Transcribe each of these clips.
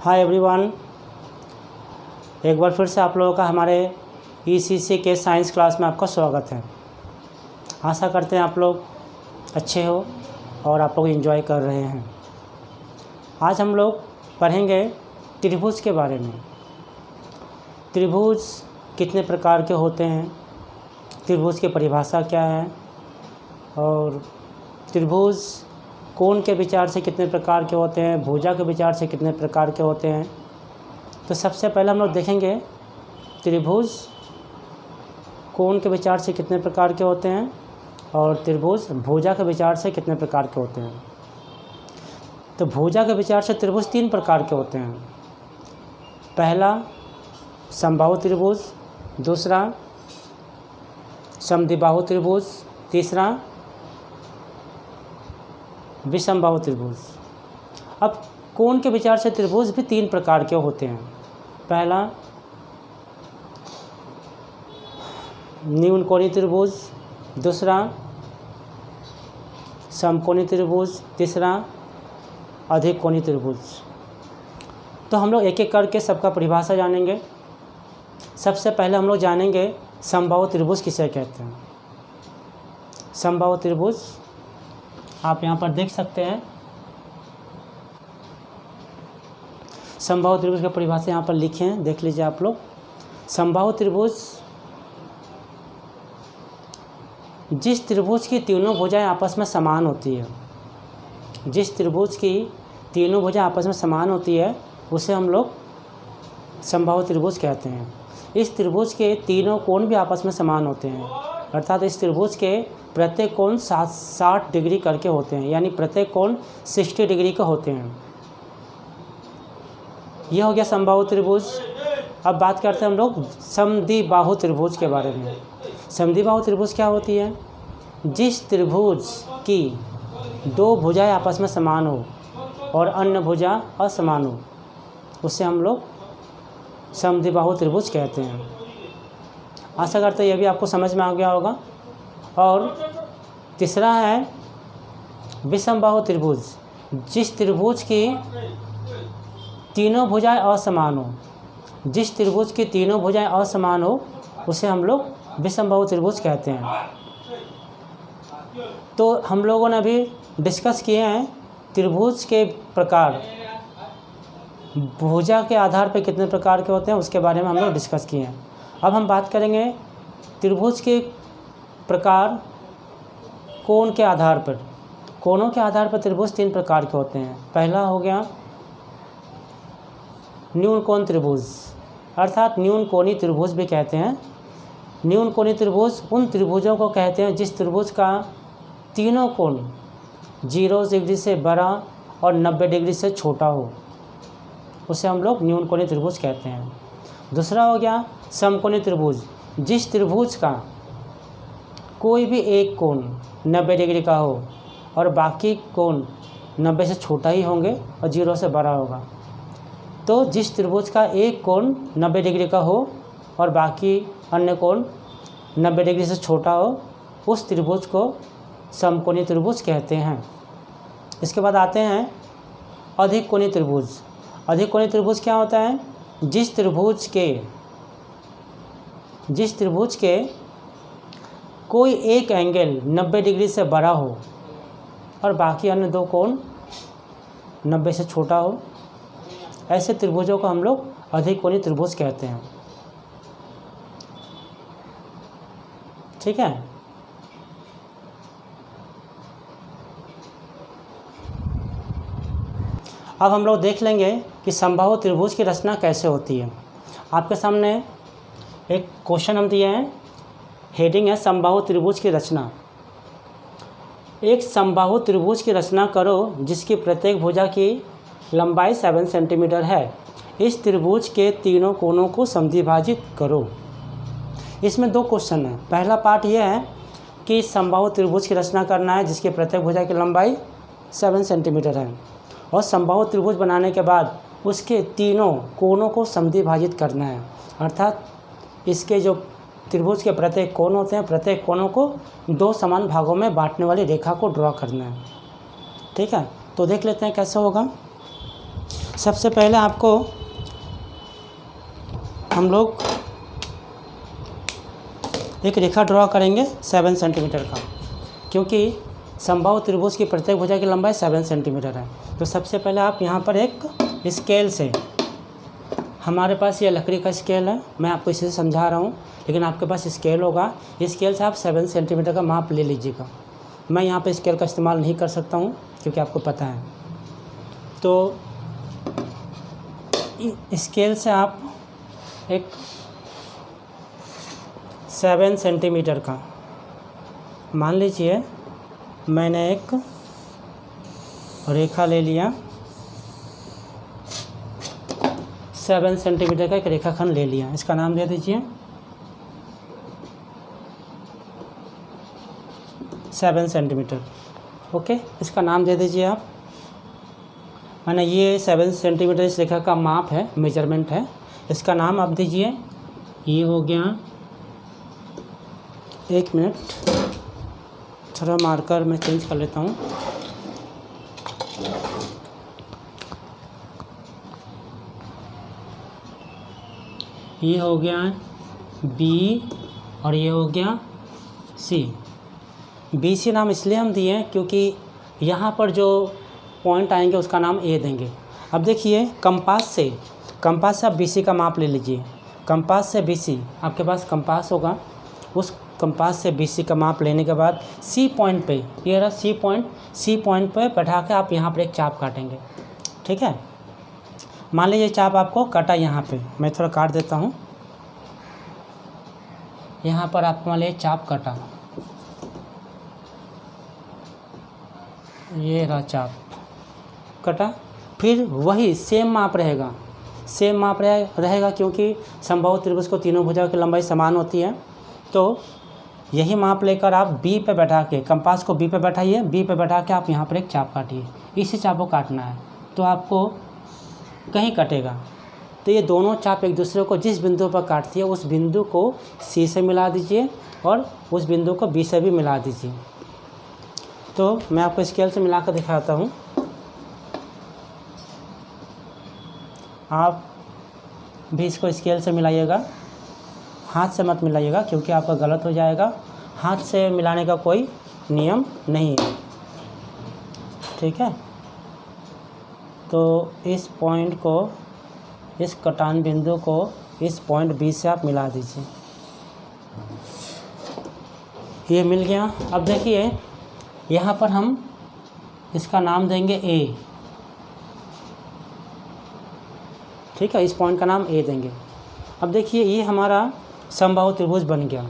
Hi everyone, एक बार फिर से आप लोगों का हमारे ईसीसी के साइंस क्लास में आपका स्वागत है। आशा करते हैं आप लोग अच्छे हो और आप लोग एंजॉय कर रहे हैं। आज हम लोग पढ़ेंगे त्रिभुज के बारे में। त्रिभुज कितने प्रकार के होते हैं, त्रिभुज की परिभाषा क्या है और त्रिभुज कोण के विचार से कितने प्रकार के होते हैं, भुजा के विचार से कितने प्रकार के होते हैं। तो सबसे पहले हम लोग देखेंगे त्रिभुज कोण के विचार से कितने प्रकार के होते हैं और त्रिभुज भुजा के विचार से कितने प्रकार के होते हैं। तो भुजा के विचार से त्रिभुज 3 प्रकार के होते हैं। पहला समबाहु त्रिभुज, दूसरा समद्विबाहु त्रिभुज, तीसरा विषमबाहु त्रिभुज। अब कोण के विचार से त्रिभुज भी 3 प्रकार के होते हैं। पहला न्यून कोणीय त्रिभुज, दूसरा समकोणीय त्रिभुज, तीसरा अधिक कोणीय त्रिभुज। तो हम लोग एक एक करके सबका परिभाषा जानेंगे। सबसे पहले हम लोग जानेंगे समबाहु त्रिभुज किसे कहते हैं। समबाहु त्रिभुज आप यहाँ पर देख सकते हैं। समबाहु त्रिभुज का परिभाषा यहाँ पर लिखे हैं, देख लीजिए आप लोग। समबाहु त्रिभुज जिस त्रिभुज की तीनों भुजाएं आपस में समान होती है, जिस त्रिभुज की तीनों भुजाएं आपस में समान होती है उसे हम लोग समबाहु त्रिभुज कहते हैं। इस त्रिभुज के तीनों कोण भी आपस में समान होते हैं, अर्थात इस त्रिभुज के प्रत्येक कोण 60 डिग्री करके होते हैं, यानी प्रत्येक कोण 60 डिग्री का होते हैं। यह हो गया समबाहु त्रिभुज। अब बात करते हैं हम लोग समद्विबाहु त्रिभुज के बारे में। समद्विबाहु त्रिभुज क्या होती है? जिस त्रिभुज की 2 भुजाएं आपस में समान हो और अन्य भुजा असमान हो उसे हम लोग समद्विबाहु त्रिभुज कहते हैं। आशा करते हैं यह भी आपको समझ में आ गया होगा। और तीसरा है विषमबाहु त्रिभुज। जिस त्रिभुज की तीनों भुजाएं असमान हो, जिस त्रिभुज की तीनों भुजाएं असमान हो उसे हम लोग विषमबाहु त्रिभुज कहते हैं। तो हम लोगों ने अभी डिस्कस किए हैं त्रिभुज के प्रकार, भुजा के आधार पर कितने प्रकार के होते हैं उसके बारे में हम लोग डिस्कस किए हैं। अब हम बात करेंगे त्रिभुज के प्रकार कोण के आधार पर। कोणों के आधार पर त्रिभुज 3 प्रकार के होते हैं। पहला हो गया न्यून कोण त्रिभुज, अर्थात न्यून कोणीय त्रिभुज भी कहते हैं। न्यून कोणीय त्रिभुज उन त्रिभुजों को कहते हैं जिस त्रिभुज का तीनों कोण 0 डिग्री से बड़ा और 90 डिग्री से छोटा हो, उसे हम लोग न्यून कोणीय त्रिभुज कहते हैं। दूसरा हो गया समकोणीय त्रिभुज। जिस त्रिभुज का कोई भी एक कोण 90 डिग्री का हो और बाकी कोण 90 से छोटा ही होंगे और 0 से बड़ा होगा। तो जिस त्रिभुज का एक कोण 90 डिग्री का हो और बाकी अन्य कोण 90 डिग्री से छोटा हो उस त्रिभुज को समकोणीय त्रिभुज कहते हैं। इसके बाद आते हैं अधिक कोणीय त्रिभुज। अधिक कोणीय त्रिभुज क्या होता है? जिस त्रिभुज के कोई एक एंगल 90 डिग्री से बड़ा हो और बाकी अन्य 2 कोण 90 से छोटा हो, ऐसे त्रिभुजों को हम लोग अधिक कोणीय त्रिभुज कहते हैं। ठीक है। अब हम लोग देख लेंगे कि समबाहु त्रिभुज की रचना कैसे होती है। आपके सामने एक क्वेश्चन हम दिए हैं, हेडिंग है समबाहु त्रिभुज की रचना। एक समबाहु त्रिभुज की रचना करो जिसकी प्रत्येक भुजा की लंबाई 7 सेंटीमीटर है। इस त्रिभुज के तीनों कोणों को समद्विभाजित करो। इसमें 2 क्वेश्चन हैं। पहला पार्ट यह है कि समबाहु त्रिभुज की रचना करना है जिसकी प्रत्येक भुजा की लंबाई 7 सेंटीमीटर है और समबाहु त्रिभुज बनाने के बाद उसके तीनों कोणों को समद्विभाजित करना है, अर्थात इसके जो त्रिभुज के प्रत्येक कोण होते हैं प्रत्येक कोणों को 2 समान भागों में बांटने वाली रेखा को ड्रॉ करना है। ठीक है, तो देख लेते हैं कैसे होगा। सबसे पहले आपको हम लोग एक रेखा ड्रॉ करेंगे 7 सेंटीमीटर का, क्योंकि समबाहु त्रिभुज की प्रत्येक भुजा की लंबाई 7 सेंटीमीटर है। तो सबसे पहले आप यहाँ पर एक स्केल से, हमारे पास ये लकड़ी का स्केल है, मैं आपको इसे समझा रहा हूँ, लेकिन आपके पास स्केल होगा, स्केल से आप 7 सेंटीमीटर का माप ले लीजिएगा। मैं यहाँ पे स्केल का इस्तेमाल नहीं कर सकता हूँ क्योंकि आपको पता है। तो स्केल से आप एक 7 सेंटीमीटर का, मान लीजिए मैंने एक रेखा ले लिया, 7 सेंटीमीटर का एक रेखाखंड ले लिया, इसका नाम दे दीजिए 7 सेंटीमीटर। ओके, इसका नाम दे दीजिए आप। मैंने ये 7 सेंटीमीटर इस रेखा का माप है, मेजरमेंट है, इसका नाम आप दीजिए, ये हो गया, एक मिनट, थोड़ा मार्कर मैं चेंज कर लेता हूँ। ये हो गया बी और ये हो गया सी। बी सी नाम इसलिए हम दिए हैं क्योंकि यहाँ पर जो पॉइंट आएंगे उसका नाम ए देंगे। अब देखिए कंपास से आप बी सी का माप ले लीजिए। कंपास से बी सी, आपके पास कंपास होगा, उस कंपास से बी सी का माप लेने के बाद सी पॉइंट पे, ये रहा सी पॉइंट पे बैठा के आप यहाँ पर एक चाप काटेंगे। ठीक है, मान लीजिए चाप आपको कटा, यहाँ पे मैं थोड़ा काट देता हूँ, यहाँ पर आपको मान लीजिए चाप कटा, ये रहा चाप कटा, फिर वही सेम माप रहेगा, क्योंकि समबाहु त्रिभुज को तीनों भुजाओं की लंबाई समान होती है। तो यही माप लेकर आप बी पे बैठा के, कंपास को बी पे बैठाइए, बी पे बैठा के आप यहाँ पर एक चाप काटिए, इसी चाप को काटना है, तो आपको कहीं कटेगा। तो ये दोनों चाप एक दूसरे को जिस बिंदु पर काटती है उस बिंदु को सी से मिला दीजिए और उस बिंदु को बी से भी मिला दीजिए। तो मैं आपको स्केल से मिलाकर दिखाता हूँ, आप भी इसको स्केल से मिलाइएगा, हाथ से मत मिलाइएगा क्योंकि आपका गलत हो जाएगा। हाथ से मिलाने का कोई नियम नहीं है, ठीक है। तो इस पॉइंट को, इस कटान बिंदु को इस पॉइंट बी से आप मिला दीजिए, ये मिल गया। अब देखिए यहाँ पर हम इसका नाम देंगे ए, ठीक है, इस पॉइंट का नाम ए देंगे। अब देखिए ये हमारा समबाहु त्रिभुज बन गया।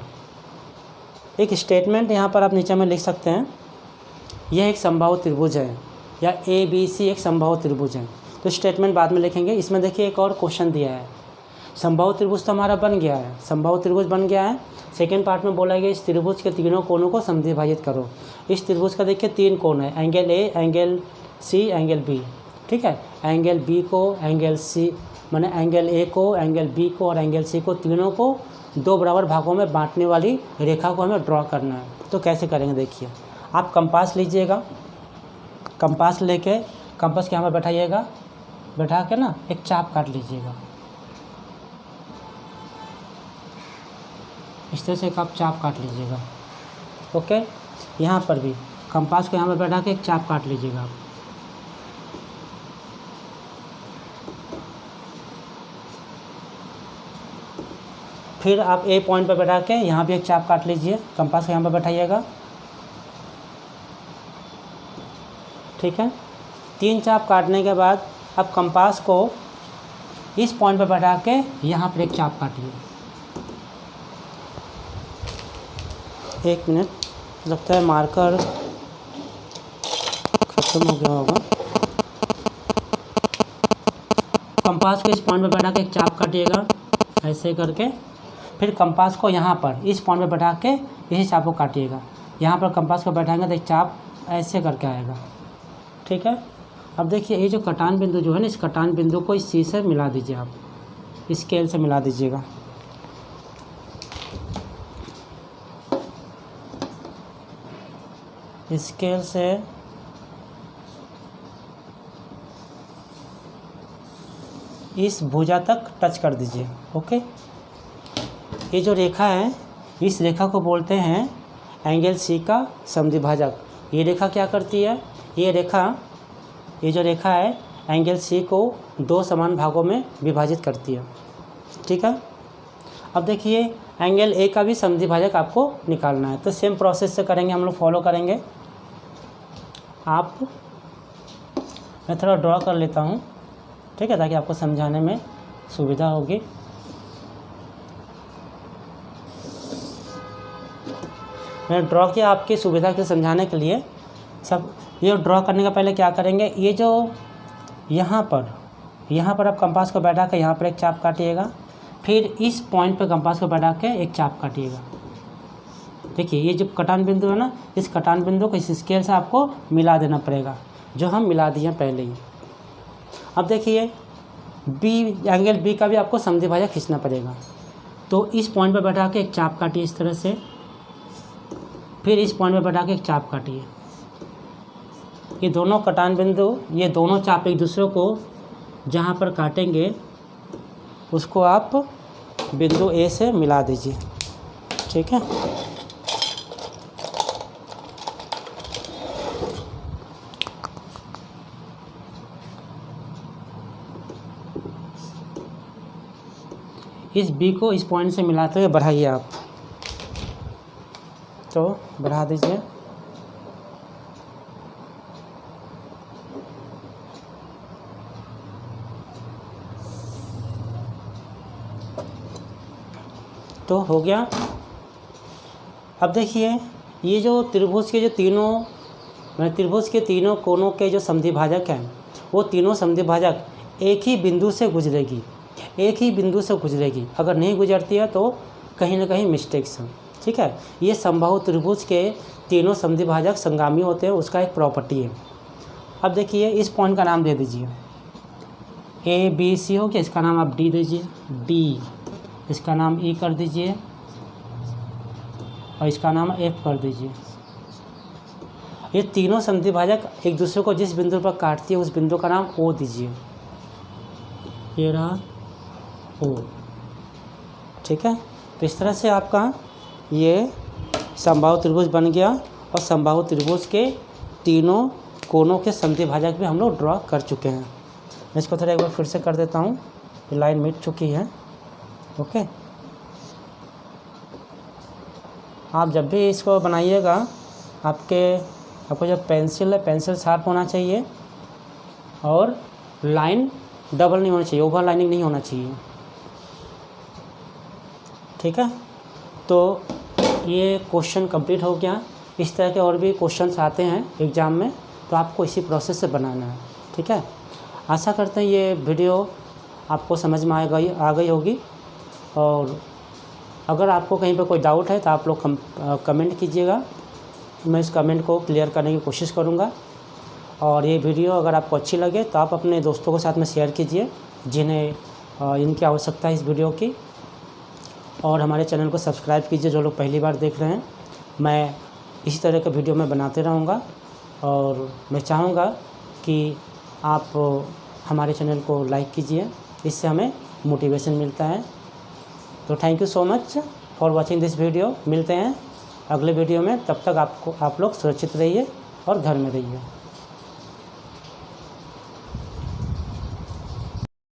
एक स्टेटमेंट यहाँ पर आप नीचे में लिख सकते हैं, यह एक समबाहु त्रिभुज है, या ए बी सी एक समबाहु त्रिभुज है। तो स्टेटमेंट बाद में लिखेंगे। इसमें देखिए एक और क्वेश्चन दिया है, समबाहु त्रिभुज तो हमारा बन गया है, समबाहु त्रिभुज बन गया है। सेकेंड पार्ट में बोला गया इस त्रिभुज के तीनों कोनों को समद्विभाजित करो। इस त्रिभुज का देखिए 3 कोण है, angle A, angle C, angle B, ठीक है। एंगल बी को, एंगल सी माने एंगल ए को, एंगल बी को और एंगल सी को, तीनों को 2 बराबर भागों में बांटने वाली रेखा को हमें ड्रॉ करना है। तो कैसे करेंगे देखिए, आप कंपास लीजिएगा, कंपास लेके कंपास के यहाँ पर बैठाइएगा, बैठा के ना एक चाप काट लीजिएगा, इस तरह से एक आप चाप काट लीजिएगा। ओके, यहाँ पर भी कंपास को यहाँ पर बैठा के एक चाप काट लीजिएगा आप। फिर आप ए पॉइंट पर बैठा के यहाँ भी एक चाप काट लीजिए, कंपास को यहाँ पर बैठाइएगा, ठीक है। 3 चाप काटने के बाद अब कंपास को इस पॉइंट पर बैठा के यहाँ पर एक चाप काटिए। 1 मिनट, लगता है मार्कर खत्म हो गया होगा। कंपास को इस पॉइंट पर बैठा के एक चाप काटिएगा ऐसे करके, फिर कंपास को यहाँ पर इस पॉइंट पर बैठा के इसी चाप को काटिएगा। यहाँ पर कंपास को बैठाएंगे तो एक चाप ऐसे करके आएगा, ठीक है। अब देखिए ये जो कटान बिंदु जो है ना, इस कटान बिंदु को इस सी से मिला दीजिए, आप स्केल से मिला दीजिएगा। स्केल से इस भुजा तक टच कर दीजिए। ओके, ये जो रेखा है इस रेखा को बोलते हैं एंगल सी का समद्विभाजक। ये रेखा क्या करती है, ये जो रेखा है एंगल सी को 2 समान भागों में विभाजित करती है। ठीक है, अब देखिए एंगल ए का भी समद्विभाजक आपको निकालना है, तो सेम प्रोसेस से करेंगे, हम लोग फॉलो करेंगे। मैं थोड़ा ड्रॉ कर लेता हूँ, ठीक है, ताकि आपको समझाने में सुविधा होगी। मैंने ड्रॉ किया आपकी सुविधा के समझाने के लिए। सब ये ड्रॉ करने का पहले क्या करेंगे, ये जो यहाँ पर आप कंपास को बैठा कर यहाँ पर एक चाप काटिएगा, फिर इस पॉइंट पे कंपास को बैठा के एक चाप काटिएगा। देखिए ये जो कटान बिंदु है ना, इस कटान बिंदु को इस स्केल से आपको मिला देना पड़ेगा, जो हम मिला दिए पहले ही। अब देखिए एंगल बी का भी आपको समद्विभाजक खींचना पड़ेगा, तो इस पॉइंट पे बैठा के एक चाप काटिए इस तरह से, फिर इस पॉइंट पे बैठा के एक चाप काटिए। ये दोनों कटान बिंदु, ये दोनों चाप एक दूसरे को जहाँ पर काटेंगे उसको आप बिंदु ए से मिला दीजिए। ठीक है, इस बी को इस पॉइंट से मिलाते हुए बढ़ाइए आप, तो बढ़ा दीजिए। तो हो गया। अब देखिए ये जो त्रिभुज के त्रिभुज के तीनों कोनों के जो समद्विभाजक हैं, वो तीनों समद्विभाजक एक ही बिंदु से गुजरेगी, अगर नहीं गुजरती है तो कहीं ना कहीं मिस्टेक्स हैं। ठीक है, ये समबाहु त्रिभुज के तीनों समद्विभाजक संगामी होते हैं, उसका एक प्रॉपर्टी है। अब देखिए इस पॉइंट का नाम दे दीजिए ABC हो गया, इसका नाम आप D दीजिए, D, इसका नाम E कर दीजिए और इसका नाम F कर दीजिए। ये तीनों समद्विभाजक एक दूसरे को जिस बिंदु पर काटती है उस बिंदु का नाम O दीजिए, ये रहा O। ठीक है, तो इस तरह से आपका ये समबाहु त्रिभुज बन गया, और समबाहु त्रिभुज के तीनों कोनों के समद्विभाजक भी हम लोग ड्रॉ कर चुके हैं। मैं इसको थोड़ा एक बार फिर से कर देता हूँ, ये लाइन मिट चुकी है। ओके, आप जब भी इसको बनाइएगा आपको जब पेंसिल है, पेंसिल शार्प होना चाहिए और लाइन डबल नहीं होना चाहिए, ओवर लाइनिंग नहीं होना चाहिए। ठीक है, तो ये क्वेश्चन कंप्लीट हो गया। इस तरह के और भी क्वेश्चंस आते हैं एग्ज़ाम में, तो आपको इसी प्रोसेस से बनाना है। ठीक है, आशा करते हैं ये वीडियो आपको समझ में आ गई होगी, और अगर आपको कहीं पर कोई डाउट है तो आप लोग कमेंट कीजिएगा, मैं इस कमेंट को क्लियर करने की कोशिश करूँगा। और ये वीडियो अगर आपको अच्छी लगे तो आप अपने दोस्तों के साथ में शेयर कीजिए जिन्हें इनकी आवश्यकता है इस वीडियो की, और हमारे चैनल को सब्सक्राइब कीजिए जो लोग पहली बार देख रहे हैं। मैं इसी तरह का वीडियो मैं बनाते रहूँगा, और मैं चाहूँगा कि आप हमारे चैनल को लाइक कीजिए, इससे हमें मोटिवेशन मिलता है। तो thank you so much for watching this video. मिलते हैं अगले वीडियो में, तब तक आप लोग सुरक्षित रहिए और घर में रहिए।